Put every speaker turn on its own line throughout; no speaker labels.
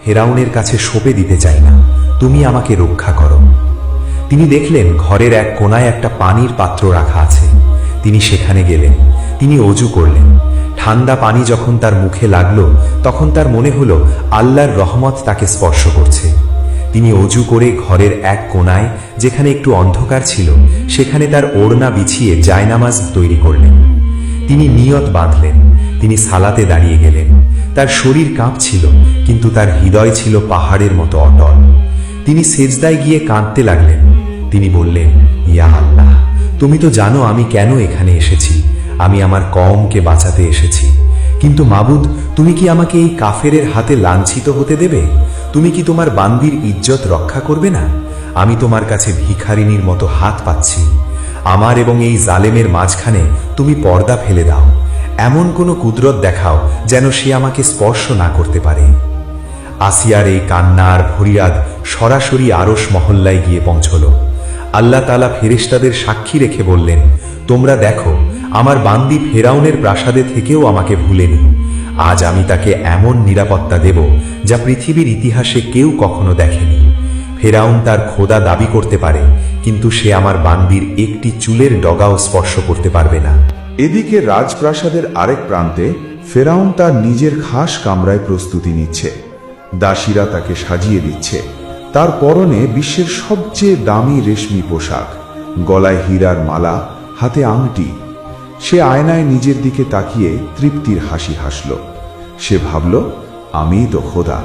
ফেরাউনের কাছে সঁপে দিতে চাই না, তুমি আমাকে রক্ষা করো। তিনি দেখলেন ঘরের এক কোণায় একটা পানির পাত্র রাখা আছে। তিনি সেখানে গেলেন, তিনি অজু করলেন। ঠান্ডা পানি যখন তার মুখে লাগলো তখন তার মনে হলো আল্লাহর রহমত তাকে স্পর্শ করছে। তিনি অজু করে ঘরের এক কোণায়, যেখানে একটু অন্ধকার ছিল, সেখানে তার ওড়না বিছিয়ে জায়নামাজ তৈরি করলেন। তিনি নিয়ত বাঁধলেন, তিনি সালাতে দাঁড়িয়ে গেলেন। তার শরীর কাঁপছিল, কিন্তু তার হৃদয় ছিল পাহাড়ের মতো অটল। তিনি সেজদায় গিয়ে কাঁদতে লাগলেন। তিনি বললেন, ইয়া আল্লাহ, তুমি তো জানো আমি কেন এখানে এসেছি। আমি আমার কওমকে বাঁচাতে এসেছি, কিন্তু মাবুদ, তুমি কি আমাকে এই কাফেরের হাতে লাঞ্ছিত হতে দেবে? তুমি কি তোমার বান্দির ইজ্জত রক্ষা করবে না? আমি তোমার কাছে ভিখারিনীর মতো হাত পাচ্ছি। আমার এবং এই জালেমের মাঝখানে তুমি পর্দা ফেলে দাও। এমন কোনো কুদরত দেখাও যেন সে আমাকে স্পর্শ না করতে পারে। আসিয়ার এই কান্নার ফরিয়াদ সরাসরি আরশ মহল্লায় গিয়ে পৌঁছল। আল্লাহ তাআলা ফেরেশতাদের সাক্ষী রেখে বললেন, তোমরা দেখো, আমার বান্দি ফেরাউনের প্রাসাদে থেকেও আমাকে ভুলেনি। আজ আমি তাকে এমন নিরাপত্তা দেব যা পৃথিবীর ইতিহাসে কেউ কখনো দেখেনি। ফেরাউন তার খোদা দাবি করতে পারে, কিন্তু সে আমার বান্দির একটি চুলের ডগাও স্পর্শ করতে পারবে না।
এদিকে রাজপ্রাসাদের আরেক প্রান্তে ফেরাউন তার নিজের খাস কামরায় প্রস্তুতি নিচ্ছে। দাসীরা তাকে সাজিয়ে দিচ্ছে। তার পরনে বিশ্বের সবচেয়ে দামি রেশমি পোশাক, গলায় হীরার মালা, হাতে আংটি। সে আয়নায় নিজের দিকে তাকিয়ে তৃপ্তির হাসি হাসল। সে ভাবল, আমিই তো খোদা।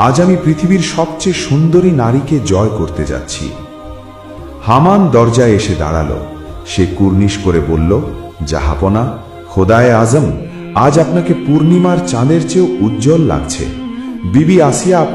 আজ আমি পৃথিবীর সবচেয়ে সুন্দরী নারীকে জয় করতে যাচ্ছি। হামান দরজায় এসে দাঁড়ালো। সে কুর্নিশ করে বলল, জাহাপনা, খোদায়ে আজম, আজ আপনাকে পূর্ণিমার চাঁদের চেয়েও উজ্জ্বল লাগছে। বিবি আসিয়া আপনার